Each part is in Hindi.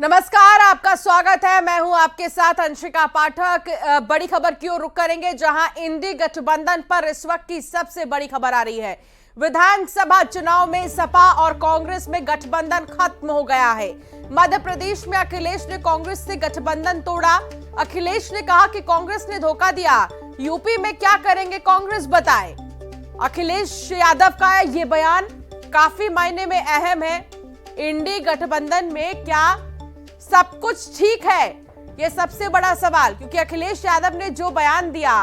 नमस्कार, आपका स्वागत है। मैं हूं आपके साथ अंशिका पाठक। बड़ी खबर की ओर रुख करेंगे, जहां इंडी गठबंधन पर इस वक्त की सबसे बड़ी खबर आ रही है। विधानसभा चुनाव में सपा और कांग्रेस में गठबंधन खत्म हो गया है। मध्य प्रदेश में अखिलेश ने कांग्रेस से गठबंधन तोड़ा। अखिलेश ने कहा कि कांग्रेस ने धोखा दिया। यूपी में क्या करेंगे कांग्रेस, बताए। अखिलेश यादव का यह बयान काफी मायने में अहम है। इंडी गठबंधन में क्या सब कुछ ठीक है, यह सबसे बड़ा सवाल, क्योंकि अखिलेश यादव ने जो बयान दिया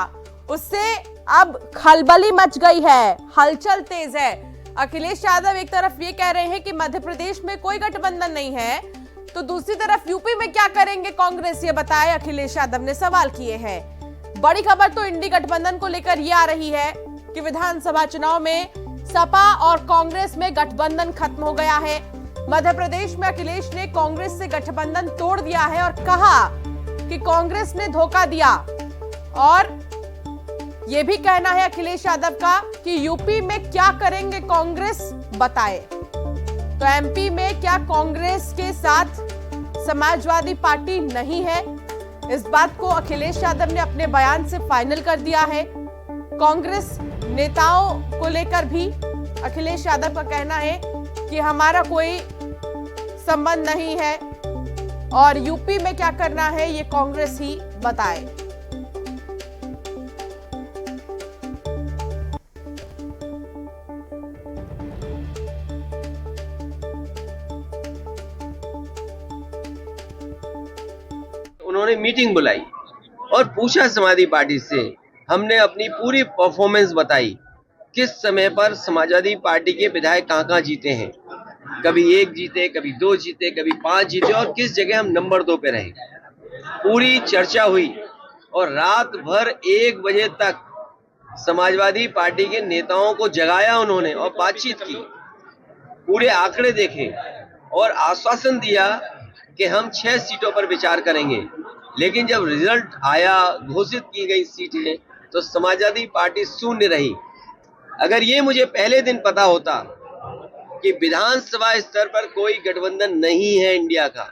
उससे अब खलबली मच गई है, हलचल तेज है। अखिलेश यादव एक तरफ ये कह रहे हैं कि मध्य प्रदेश में कोई गठबंधन नहीं है, तो दूसरी तरफ यूपी में क्या करेंगे कांग्रेस, ये बताए अखिलेश यादव ने सवाल किए हैं। बड़ी खबर तो इंडी गठबंधन को लेकर यह आ रही है कि विधानसभा चुनाव में सपा और कांग्रेस में गठबंधन खत्म हो गया है। मध्य प्रदेश में अखिलेश ने कांग्रेस से गठबंधन तोड़ दिया है और कहा कि कांग्रेस ने धोखा दिया। और यह भी कहना है अखिलेश यादव का कि यूपी में क्या करेंगे कांग्रेस, बताए। तो एमपी में क्या कांग्रेस के साथ समाजवादी पार्टी नहीं है, इस बात को अखिलेश यादव ने अपने बयान से फाइनल कर दिया है। कांग्रेस नेताओं को लेकर भी अखिलेश यादव का कहना है कि हमारा कोई संबंध नहीं है और यूपी में क्या करना है ये कांग्रेस ही बताए। उन्होंने मीटिंग बुलाई और पूछा समाजवादी पार्टी से, हमने अपनी पूरी परफॉर्मेंस बताई, किस समय पर समाजवादी पार्टी के विधायक कहां जीते हैं, कभी 1 जीते, कभी 2 जीते, कभी 5 जीते और किस जगह हम नंबर 2 पे रहे। पूरी चर्चा हुई और रात भर 1 बजे तक समाजवादी पार्टी के नेताओं को जगाया उन्होंने और बातचीत की, पूरे आंकड़े देखे और आश्वासन दिया कि हम 6 सीटों पर विचार करेंगे। लेकिन जब रिजल्ट आया, घोषित की गई सीटें, तो समाजवादी पार्टी शून्य रही। अगर ये मुझे पहले दिन पता होता कि विधानसभा स्तर पर कोई गठबंधन नहीं है इंडिया का,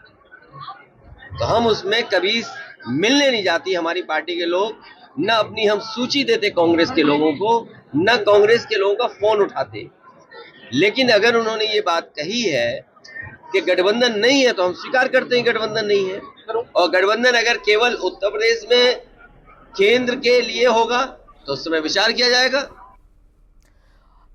तो हम उसमें कभी मिलने नहीं जाती हमारी पार्टी के लोग, न अपनी हम सूची देते कांग्रेस के लोगों को, न कांग्रेस के लोगों का फोन उठाते। लेकिन अगर उन्होंने ये बात कही है कि गठबंधन नहीं है, तो हम स्वीकार करते हैं गठबंधन नहीं है। और गठबंधन अगर केवल उत्तर प्रदेश में केंद्र के लिए होगा तो उस समय विचार किया जाएगा।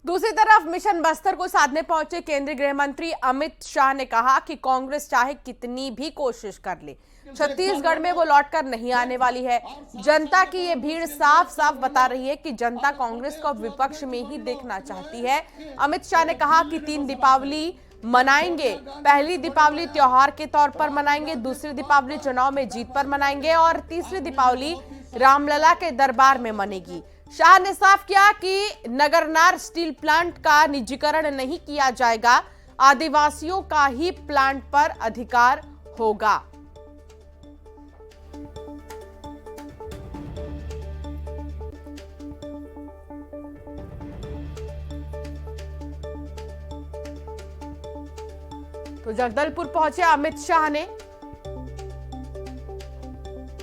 दूसरी तरफ मिशन बस्तर को साधने पहुंचे केंद्रीय गृह मंत्री अमित शाह ने कहा कि कांग्रेस चाहे कितनी भी कोशिश कर ले, छत्तीसगढ़ में वो लौटकर नहीं आने वाली है। जनता की ये भीड़ साफ साफ बता रही है कि जनता कांग्रेस को विपक्ष में ही देखना चाहती है। अमित शाह ने कहा कि 3 दीपावली मनाएंगे। पहली दीपावली त्योहार के तौर पर मनाएंगे, दूसरी दीपावली चुनाव में जीत पर मनाएंगे और तीसरी दीपावली रामलला के दरबार में मनेगी। शाह ने साफ किया कि नगरनार स्टील प्लांट का निजीकरण नहीं किया जाएगा, आदिवासियों का ही प्लांट पर अधिकार होगा। तो जगदलपुर पहुंचे अमित शाह ने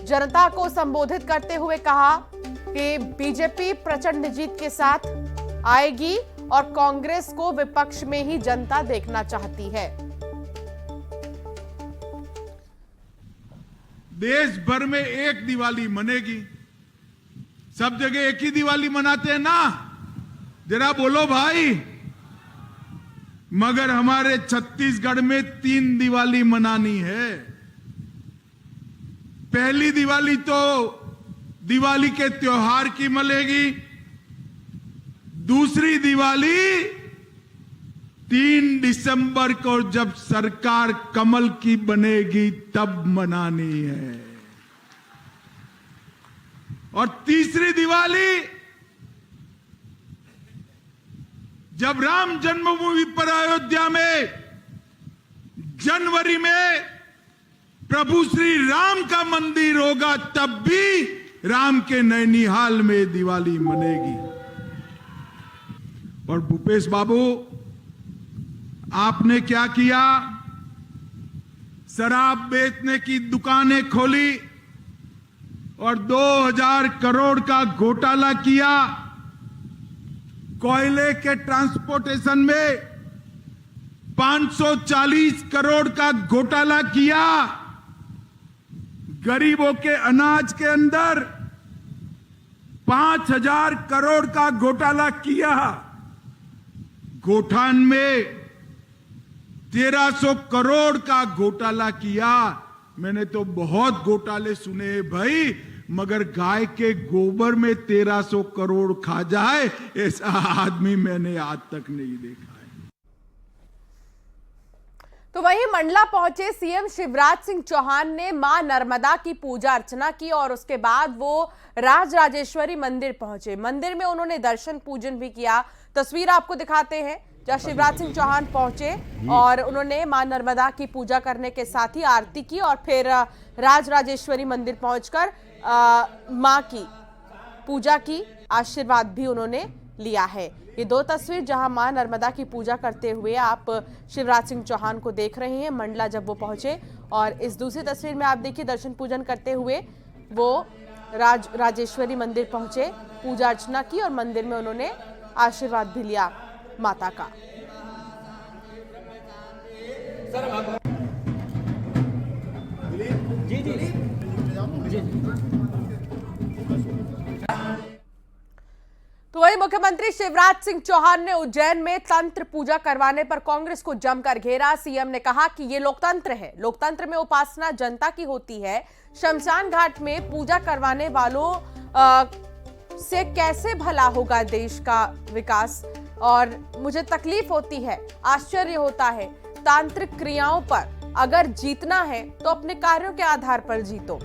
जनता को संबोधित करते हुए कहा कि बीजेपी प्रचंड जीत के साथ आएगी और कांग्रेस को विपक्ष में ही जनता देखना चाहती है। देश भर में एक दिवाली मनेगी, सब जगह एक ही दिवाली मनाते हैं ना, जरा बोलो भाई। मगर हमारे छत्तीसगढ़ में 3 दिवाली मनानी है। पहली दिवाली तो दिवाली के त्योहार की मनेगी, दूसरी दिवाली 3 दिसंबर को जब सरकार कमल की बनेगी तब मनानी है, और तीसरी दिवाली जब राम जन्मभूमि पर अयोध्या में जनवरी में प्रभु श्री राम का मंदिर होगा, तब भी राम के नैनीहाल में दिवाली मनेगी। और भूपेश बाबू, आपने क्या किया? शराब बेचने की दुकानें खोली और 2000 करोड़ का घोटाला किया। कोयले के ट्रांसपोर्टेशन में 540 करोड़ का घोटाला किया। गरीबों के अनाज के अंदर 5000 करोड़ का घोटाला किया। गोठान में 1300 करोड़ का घोटाला किया। मैंने तो बहुत घोटाले सुने भाई, मगर गाय के गोबर में 1300 करोड़ खा जाए ऐसा आदमी मैंने आज तक नहीं देखा है। तो वहीं मंडला पहुंचे सीएम शिवराज सिंह चौहान ने मां नर्मदा की पूजा अर्चना की और उसके बाद वो राजराजेश्वरी मंदिर पहुंचे। मंदिर में उन्होंने दर्शन पूजन भी किया। तस्वीर आपको दिखाते हैं जहां शिवराज सिंह चौहान पहुंचे और उन्होंने मां नर्मदा की पूजा करने के साथ ही आरती की और फिर राजराजेश्वरी मंदिर पहुंचकर मां की पूजा की, आशीर्वाद भी उन्होंने लिया है। ये दो तस्वीर जहां मां नर्मदा की पूजा करते हुए आप शिवराज सिंह चौहान को देख रहे हैं मंडला जब वो पहुंचे, और इस दूसरी तस्वीर में आप देखिए दर्शन पूजन करते हुए वो राजेश्वरी मंदिर पहुंचे, पूजा अर्चना की और मंदिर में उन्होंने आशीर्वाद भी लिया माता का। तो वहीं मुख्यमंत्री शिवराज सिंह चौहान ने उज्जैन में तंत्र पूजा करवाने पर कांग्रेस को जमकर घेरा। सीएम ने कहा कि ये लोकतंत्र है, लोकतंत्र में उपासना जनता की होती है। शमशान घाट में पूजा करवाने वालों से कैसे भला होगा देश का विकास, और मुझे तकलीफ होती है, आश्चर्य होता है। तांत्रिक क्रियाओं पर अगर जीतना है तो अपने कार्यों के आधार पर जीतो।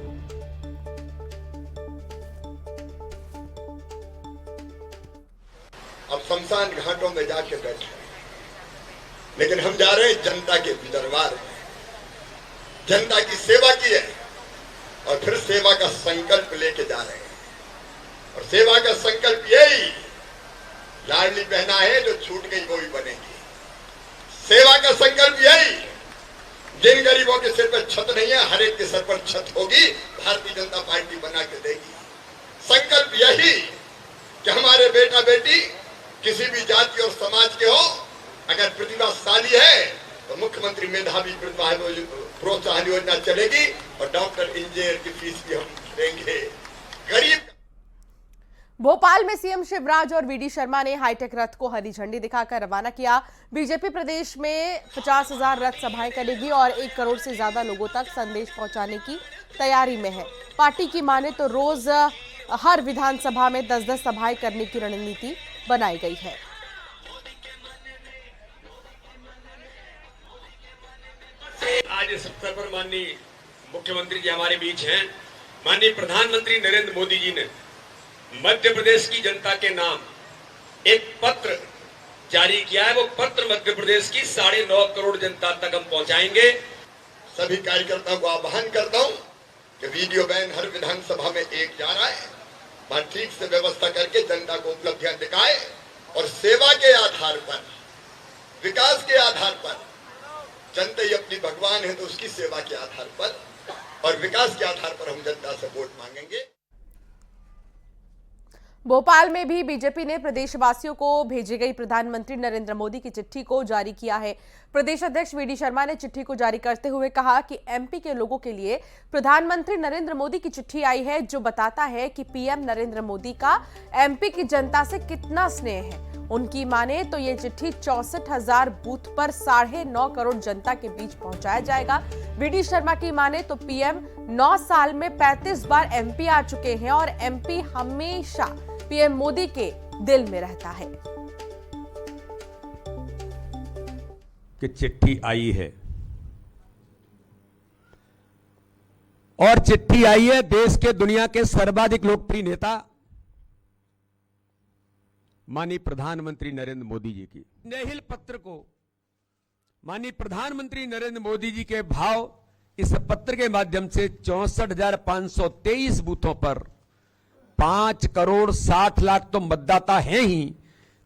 अब शमशान घाटों में जाके बैठे, लेकिन हम जा रहे हैं जनता के दरबार में। जनता की सेवा की है और फिर सेवा का संकल्प लेके जा रहे हैं। और सेवा का संकल्प यही, लाडली बहना है जो छूट गई वो भी बनेगी। सेवा का संकल्प यही, जिन गरीबों के सिर पर छत नहीं है हर एक के सर पर छत होगी, भारतीय जनता पार्टी बना के देगी। संकल्प यही कि हमारे बेटा बेटी किसी भी जाति और समाज के हो, अगर प्रतिभाशाली है तो मुख्यमंत्री मेधावी प्रोत्साहन योजना चलेगी और डॉक्टर इंजीनियर की फीस भी हम देंगे। गरीब भोपाल में सीएम शिवराज और वीडी शर्मा ने हाईटेक रथ को हरी झंडी दिखाकर रवाना किया। बीजेपी प्रदेश में 50,000 रथ सभाएं करेगी और 1 करोड़ से ज्यादा लोगों तक संदेश पहुंचाने की तैयारी में है। पार्टी की माने तो रोज हर विधानसभा में 10-10 सभाएं करने की रणनीति बनाई गई है। आज इस अवसर पर माननीय मुख्यमंत्री जी हमारे बीच हैं। माननीय प्रधानमंत्री नरेंद्र मोदी जी ने मध्य प्रदेश की जनता के नाम एक पत्र जारी किया है। वो पत्र मध्य प्रदेश की 9.5 करोड़ जनता तक हम पहुंचाएंगे। सभी कार्यकर्ताओं को आह्वान करता हूं कि वीडियो वैन हर विधानसभा में एक जा रहा है, वहां ठीक से व्यवस्था करके जनता को उपलब्धियां दिखाए और सेवा के आधार पर, विकास के आधार पर, जनता ही अपनी भगवान है तो उसकी सेवा के आधार पर और विकास के आधार पर हम जनता से वोट मांगेंगे। भोपाल में भी बीजेपी ने प्रदेशवासियों को भेजी गई प्रधानमंत्री नरेंद्र मोदी की चिट्ठी को जारी किया है। प्रदेश अध्यक्ष वीडी शर्मा ने चिट्ठी को जारी करते हुए कहा कि एमपी के लोगों के लिए प्रधानमंत्री नरेंद्र मोदी की चिट्ठी आई है, जो बताता है कि पीएम नरेंद्र मोदी का एमपी की जनता से कितना स्नेह है। उनकी माने तो ये चिट्ठी 64,000 बूथ पर 9.5 करोड़ जनता के बीच पहुंचाया जाएगा। वीडी शर्मा की माने तो पीएम 9 साल में 35 बार एमपी आ चुके हैं और एमपी हमेशा पीएम मोदी के दिल में रहता है। कि चिट्ठी आई है और चिट्ठी आई है देश के दुनिया के सर्वाधिक लोकप्रिय नेता माननीय प्रधानमंत्री नरेंद्र मोदी जी की। नेहिल पत्र को माननीय प्रधानमंत्री नरेंद्र मोदी जी के भाव इस पत्र के माध्यम से 64,523 बूथों पर 5 करोड़ 60 लाख तो मतदाता हैं ही,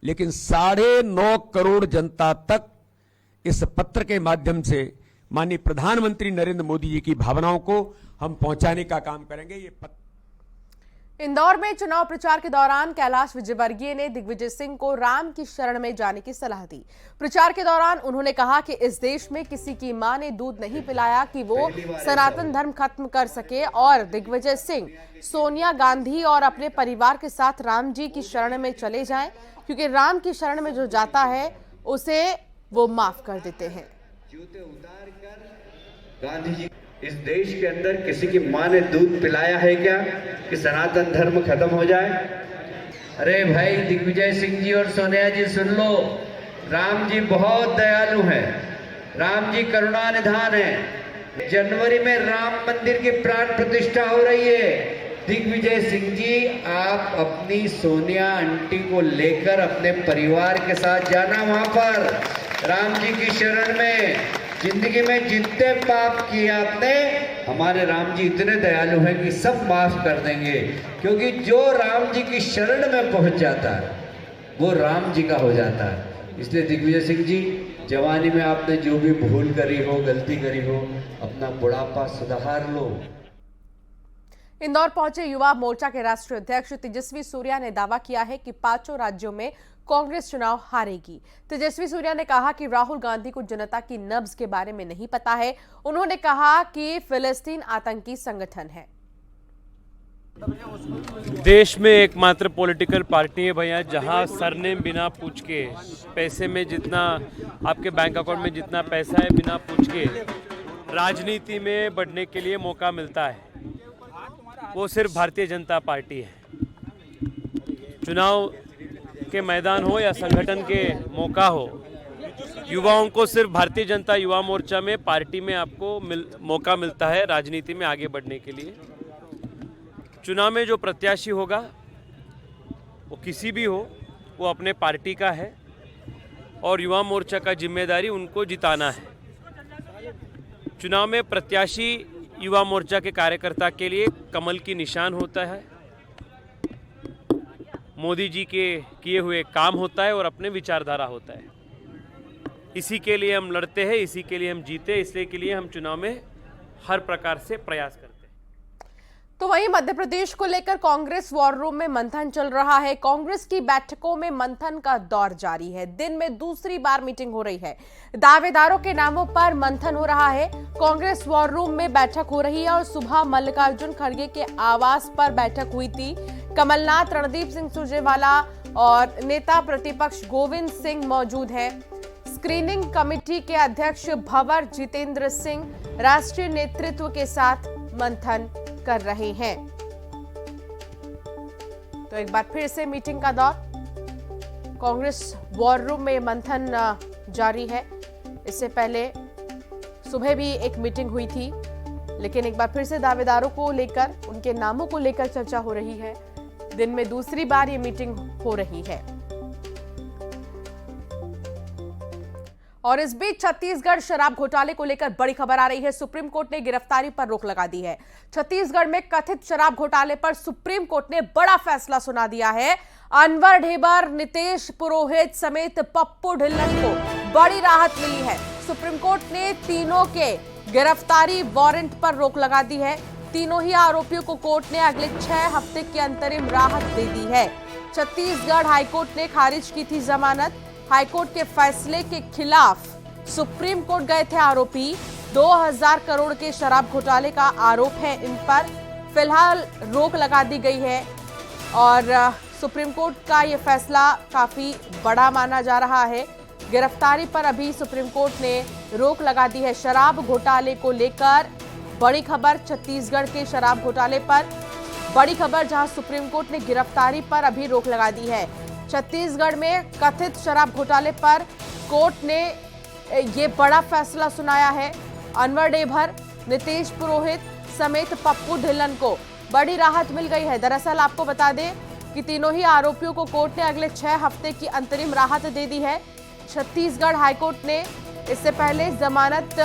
लेकिन 9.5 करोड़ जनता तक इस पत्र के माध्यम से माननीय प्रधानमंत्री नरेंद्र मोदी जी की भावनाओं को हम पहुंचाने का काम करेंगे। ये इंदौर में चुनाव प्रचार के दौरान कैलाश विजयवर्गीय ने दिग्विजय सिंह को राम की शरण में जाने की सलाह दी। प्रचार के दौरान उन्होंने कहा कि इस देश में किसी की मां ने दूध नहीं पिलाया कि वो सनातन धर्म खत्म कर सके और दिग्विजय सिंह सोनिया गांधी और अपने परिवार के साथ राम जी की शरण में चले जाएं, क्योंकि राम की शरण में जो जाता है उसे वो माफ कर देते हैं। गांधी जी, इस देश के अंदर किसी की मां ने दूध पिलाया है क्या कि सनातन धर्म खत्म हो जाए? अरे भाई दिग्विजय सिंह जी और सोनिया जी सुन लो, राम जी बहुत दयालु हैं, राम जी करुणा निधान है। जनवरी में राम मंदिर की प्राण प्रतिष्ठा हो रही है। दिग्विजय सिंह जी, आप अपनी सोनिया आंटी को लेकर अपने परिवार के साथ जाना वहां पर राम जी की शरण में। जिंदगी में जितने पाप किए आपने, हमारे राम जी इतने दयालु हैं कि सब माफ कर देंगे, क्योंकि जो राम जी की शरण में पहुंच जाता है वो राम जी का हो जाता है। इसलिए दिग्विजय सिंह जी, जवानी में आपने जो भी भूल करी हो, गलती करी हो, अपना बुढ़ापा सुधार लो। इंदौर पहुंचे युवा मोर्चा के राष्ट्रीय अध्यक्ष तेजस्वी सूर्या ने दावा किया है कि 5 राज्यों में कांग्रेस चुनाव हारेगी। तेजस्वी सूर्या ने कहा कि राहुल गांधी को जनता की नब्ज के बारे में नहीं पता है। उन्होंने कहा कि फिलिस्तीन आतंकी संगठन है। देश में एकमात्र पॉलिटिकल पार्टी है भैया जहां सरनेम बिना पूछ के, पैसे में जितना आपके बैंक अकाउंट में जितना पैसा है बिना पूछ के राजनीति में बढ़ने के लिए मौका मिलता है, वो सिर्फ भारतीय जनता पार्टी है। चुनाव के मैदान हो या संगठन के मौका हो, युवाओं को सिर्फ भारतीय जनता युवा मोर्चा में पार्टी में आपको मौका मिलता है राजनीति में आगे बढ़ने के लिए। चुनाव में जो प्रत्याशी होगा वो किसी भी हो, वो अपने पार्टी का है और युवा मोर्चा का जिम्मेदारी उनको जिताना है। चुनाव में प्रत्याशी युवा मोर्चा के कार्यकर्ता के लिए कमल की निशान होता है, मोदी जी के किए हुए काम होता है और अपने विचारधारा होता है। इसी के लिए हम लड़ते हैं, इसी के लिए हम जीते, इसलिए के लिए हम चुनाव में हर प्रकार से प्रयास करते हैं। तो वहीं मध्य प्रदेश को लेकर कांग्रेस वॉर रूम में मंथन चल रहा है। कांग्रेस की बैठकों में मंथन का दौर जारी है। दिन में दूसरी बार मीटिंग हो रही है। दावेदारों के नामों पर मंथन हो रहा है। कांग्रेस वॉर रूम में बैठक हो रही है और सुबह मल्लिकार्जुन खड़गे के आवास पर बैठक हुई थी। कमलनाथ, रणदीप सिंह सुरजेवाला और नेता प्रतिपक्ष गोविंद सिंह मौजूद हैं। स्क्रीनिंग कमेटी के अध्यक्ष भंवर जितेंद्र सिंह राष्ट्रीय नेतृत्व के साथ मंथन कर रहे हैं। तो एक बार फिर से मीटिंग का दौर, कांग्रेस वॉर रूम में मंथन जारी है। इससे पहले सुबह भी एक मीटिंग हुई थी, लेकिन एक बार फिर से दावेदारों को लेकर, उनके नामों को लेकर चर्चा हो रही है। दिन में दूसरी बार ये मीटिंग हो रही है। और इस बीच छत्तीसगढ़ शराब घोटाले को लेकर बड़ी खबर आ रही है। सुप्रीम कोर्ट ने गिरफ्तारी पर रोक लगा दी है। छत्तीसगढ़ में कथित शराब घोटाले पर सुप्रीम कोर्ट ने बड़ा फैसला सुना दिया है। अनवर ढेबर, नितेश पुरोहित समेत पप्पू ढिल्लन को बड़ी राहत मिली है। सुप्रीम कोर्ट ने तीनों के गिरफ्तारी वारंट पर रोक लगा दी है। तीनों ही आरोपियों को कोर्ट ने अगले 6 हफ्ते की अंतरिम राहत दे दी है। छत्तीसगढ़ हाईकोर्ट ने खारिज की थी जमानत। हाईकोर्ट के फैसले के खिलाफ सुप्रीम कोर्ट गए थे आरोपी। 2000 करोड़ के शराब घोटाले का आरोप है इन पर। फिलहाल रोक लगा दी गई है और सुप्रीम कोर्ट का यह फैसला काफी बड़ा माना जा रहा है। गिरफ्तारी पर अभी सुप्रीम कोर्ट ने रोक लगा दी है। शराब घोटाले को लेकर बड़ी खबर, छत्तीसगढ़ के शराब घोटाले पर बड़ी खबर, जहां सुप्रीम कोर्ट ने गिरफ्तारी पर अभी रोक लगा दी है। छत्तीसगढ़ में कथित शराब घोटाले पर कोर्ट ने ये बड़ा फैसला सुनाया है। अनवर ढेबर, नितेश पुरोहित समेत पप्पू ढिल्लन को बड़ी राहत मिल गई है। दरअसल आपको बता दें कि तीनों ही आरोपियों को कोर्ट ने अगले 6 हफ्ते की अंतरिम राहत दे दी है। छत्तीसगढ़ हाईकोर्ट ने इससे पहले जमानत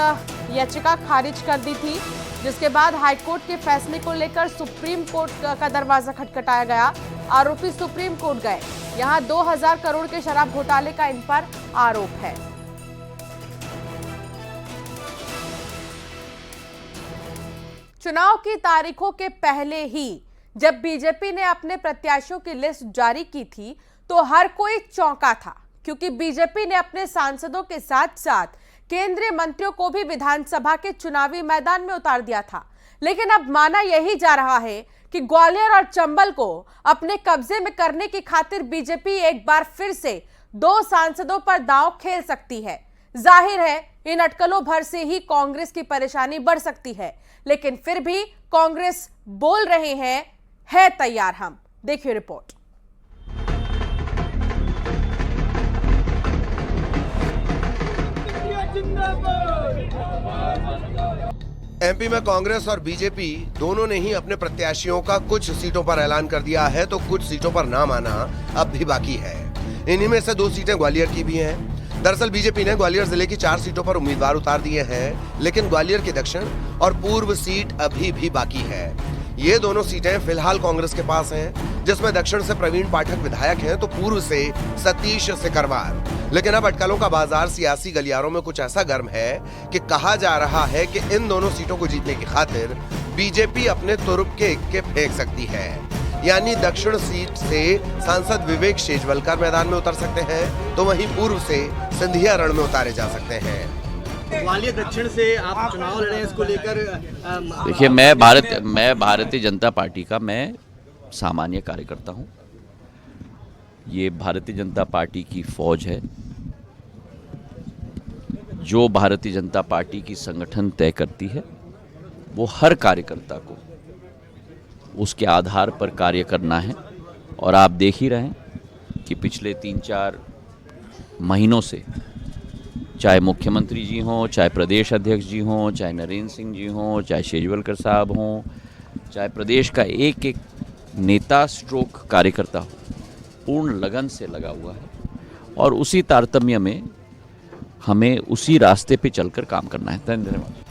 याचिका खारिज कर दी थी, जिसके बाद हाईकोर्ट के फैसले को लेकर सुप्रीम कोर्ट का दरवाजा खटखटाया गया। आरोपी सुप्रीम कोर्ट गए। यहां 2000 करोड़ के शराब घोटाले का इन पर आरोप है। चुनाव की तारीखों के पहले ही जब बीजेपी ने अपने प्रत्याशियों की लिस्ट जारी की थी तो हर कोई चौंका था, क्योंकि बीजेपी ने अपने सांसदों के साथ साथ केंद्रीय मंत्रियों को भी विधानसभा के चुनावी मैदान में उतार दिया था। लेकिन अब माना यही जा रहा है कि ग्वालियर और चंबल को अपने कब्जे में करने की खातिर बीजेपी एक बार फिर से 2 सांसदों पर दांव खेल सकती है। जाहिर है इन अटकलों भर से ही कांग्रेस की परेशानी बढ़ सकती है, लेकिन फिर भी कांग्रेस बोल रहे हैं है तैयार हम। देखिए रिपोर्ट। एमपी में कांग्रेस और बीजेपी दोनों ने ही अपने प्रत्याशियों का कुछ सीटों पर ऐलान कर दिया है, तो कुछ सीटों पर नाम आना अब भी बाकी है। इन्हीं में से 2 सीटें ग्वालियर की भी हैं। दरअसल बीजेपी ने ग्वालियर जिले की 4 सीटों पर उम्मीदवार उतार दिए हैं, लेकिन ग्वालियर की दक्षिण और पूर्व सीट अभी भी बाकी है। ये दोनों सीटें फिलहाल कांग्रेस के पास हैं, जिसमें दक्षिण से प्रवीण पाठक विधायक हैं तो पूर्व से सतीश सिकरवार। लेकिन अब अटकलों का बाजार सियासी गलियारों में कुछ ऐसा गर्म है कि कहा जा रहा है कि इन दोनों सीटों को जीतने की खातिर बीजेपी अपने तुरुप के इक्के फेंक सकती है। यानी दक्षिण सीट से सांसद विवेक शेजवलकर मैदान में उतर सकते हैं, तो वहीं पूर्व से सिंधिया रण में उतारे जा सकते हैं। ग्वालियर दक्षिण से आप चुनाव लड़े, इसको लेकर देखिए, मैं भारतीय जनता पार्टी का मैं सामान्य कार्यकर्ता हूं। ये भारतीय जनता पार्टी की फौज है। जो भारतीय जनता पार्टी की संगठन तय करती है वो हर कार्यकर्ता को उसके आधार पर कार्य करना है। और आप देख ही रहे हैं कि पिछले 3-4 महीनों से चाहे मुख्यमंत्री जी हों, चाहे प्रदेश अध्यक्ष जी हों, चाहे नरेंद्र सिंह जी हों, चाहे शेजवलकर साहब हों, चाहे प्रदेश का एक एक नेता स्ट्रोक कार्यकर्ता हो, पूर्ण लगन से लगा हुआ है। और उसी तारतम्य में हमें उसी रास्ते पे चलकर काम करना है। धन्यवाद।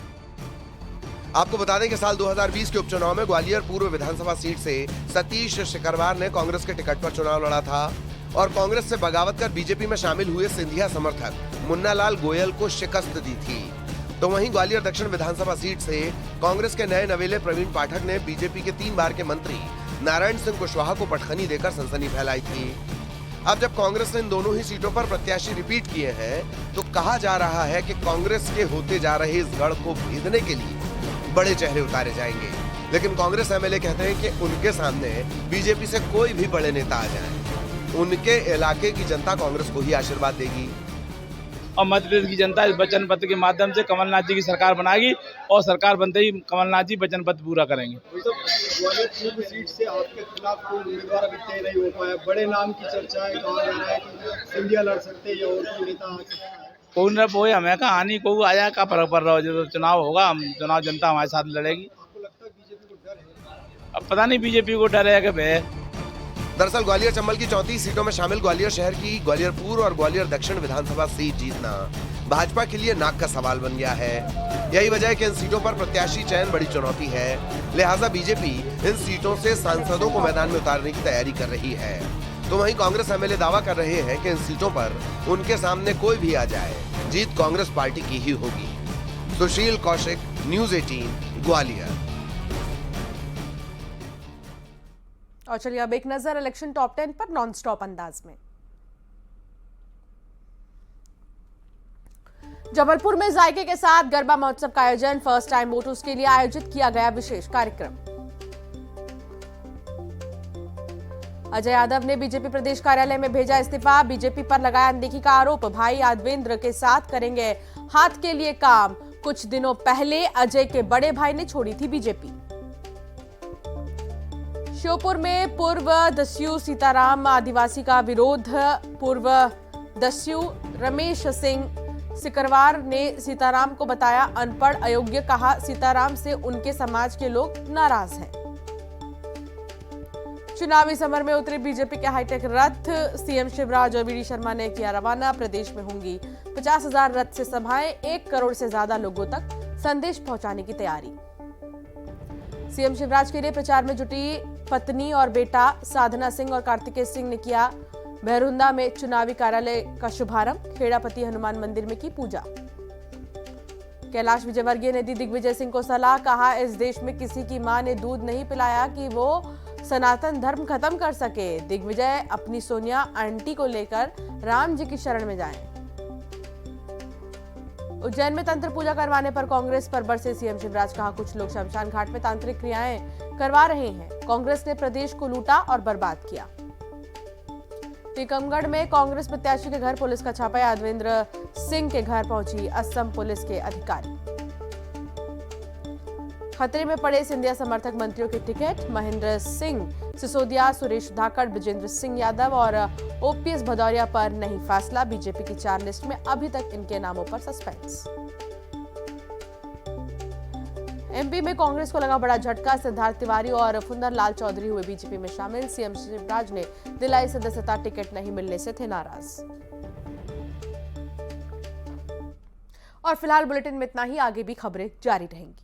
आपको बता दें कि साल 2020 के उपचुनाव में ग्वालियर पूर्व विधानसभा सीट से सतीश सिकरवार ने कांग्रेस के टिकट पर चुनाव लड़ा था और कांग्रेस से बगावत कर बीजेपी में शामिल हुए सिंधिया समर्थक मुन्ना लाल गोयल को शिकस्त दी थी। तो वहीं ग्वालियर दक्षिण विधानसभा सीट से कांग्रेस के नए नवेले प्रवीण पाठक ने बीजेपी के 3 बार के मंत्री नारायण सिंह कुशवाहा को पटखनी देकर सनसनी फैलाई थी। अब जब कांग्रेस ने इन दोनों ही सीटों पर प्रत्याशी रिपीट किए हैं, तो कहा जा रहा है कि कांग्रेस के होते जा रहे इस गढ़ को भेदने के लिए बड़े चेहरे उतारे जाएंगे। लेकिन कांग्रेस एमएलए कहते हैं कि उनके सामने बीजेपी से कोई भी बड़े नेता आ जाए, उनके इलाके की जनता कांग्रेस को ही आशीर्वाद देगी। और मध्य प्रदेश की जनता इस वचन पत्र के माध्यम से कमलनाथ जी की सरकार बनाएगी और सरकार बनते ही कमलनाथ जी वचन पत्र पूरा करेंगे। ग्वालियर पूर्व सीट से आपके खिलाफ कोई उम्मीदवार अभी तय नहीं हो पाया। बड़े नाम की चर्चा है, कहा जा रहा है कि सिंधिया लड़ सकते हैं या और कोई नेता आ सकता है। कोई न कोई हमें कहानी को आया का फर्क पड़ रहा हो। जब चुनाव होगा, हम चुनाव जनता हमारे साथ लड़ेगी। आपको लगता है बीजेपी को डर है? अब पता नहीं बीजेपी को डर है कि भय। दरअसल ग्वालियर चंबल की 34 सीटों में शामिल ग्वालियर शहर की ग्वालियर पूर्व और ग्वालियर दक्षिण विधानसभा सीट जीतना भाजपा के लिए नाक का सवाल बन गया है। यही वजह है कि इन सीटों पर प्रत्याशी चयन बड़ी चुनौती है। लिहाजा बीजेपी इन सीटों से सांसदों को मैदान में उतारने की तैयारी कर रही है। तो वहीं कांग्रेस एमएलए दावा कर रहे हैं कि इन सीटों पर उनके सामने कोई भी आ जाए, जीत कांग्रेस पार्टी की ही होगी। सुशील कौशिक, न्यूज़ 18, ग्वालियर। और चलिए अब एक नजर इलेक्शन टॉप 10 पर नॉन स्टॉप अंदाज में। जबलपुर में जायके के साथ गरबा महोत्सव का आयोजन, फर्स्ट टाइम वोटर्स के लिए आयोजित किया गया विशेष कार्यक्रम। अजय यादव ने बीजेपी प्रदेश कार्यालय में भेजा इस्तीफा, बीजेपी पर लगाया अनदेखी का आरोप। भाई यादवेंद्र के साथ करेंगे हाथ के लिए काम। कुछ दिनों पहले अजय के बड़े भाई ने छोड़ी थी बीजेपी। श्योपुर में पूर्व दस्यु सीताराम आदिवासी का विरोध। पूर्व दस्यु रमेश सिंह सिकरवार ने सीताराम को बताया अनपढ़, अयोग्य। कहा सीताराम से उनके समाज के लोग नाराज हैं। चुनावी समर में उतरे बीजेपी के हाईटेक रथ, सीएम शिवराज और वीडी शर्मा ने किया रवाना। प्रदेश में होंगी 50,000 रथ से सभाएं, 1 करोड़ से ज्यादा लोगों तक संदेश पहुंचाने की तैयारी। सीएम शिवराज के लिए प्रचार में जुटी पत्नी और बेटा साधना सिंह और कार्तिकेय सिंह ने किया भैरुंदा में चुनावी कार्यालय का शुभारंभ। खेड़ापति हनुमान मंदिर में की पूजा। कैलाश विजयवर्गीय ने दी दिग्विजय सिंह को सलाह, कहा इस देश में किसी की मां ने दूध नहीं पिलाया कि वो सनातन धर्म खत्म कर सके। दिग्विजय अपनी सोनिया आंटी को लेकर राम जी की शरण में जाएं। उज्जैन में तंत्र पूजा करवाने पर कांग्रेस पर बरसे सीएम शिवराज, कहा कुछ लोग शमशान घाट में तांत्रिक क्रियाएं करवा रहे हैं। कांग्रेस ने प्रदेश को लूटा और बर्बाद किया। टीकमगढ़ में कांग्रेस प्रत्याशी के घर पुलिस का छापा, यादवेंद्र सिंह के घर पहुंची असम पुलिस के अधिकारी। खतरे में पड़े सिंधिया समर्थक मंत्रियों के टिकट, महेंद्र सिंह सिसोदिया, सुरेश धाकड़, विजेंद्र सिंह यादव और ओपीएस भदौरिया पर नहीं फैसला। बीजेपी की 4 लिस्ट में अभी तक इनके नामों पर सस्पेंस। एमपी में कांग्रेस को लगा बड़ा झटका, सिद्धार्थ तिवारी और फुंदरलाल चौधरी हुए बीजेपी में शामिल। सीएम शिवराज ने दिलाई सदस्यता, टिकट नहीं मिलने से थे नाराज। और फिलहाल बुलेटिन में इतना ही, आगे भी खबरें जारी रहेंगी।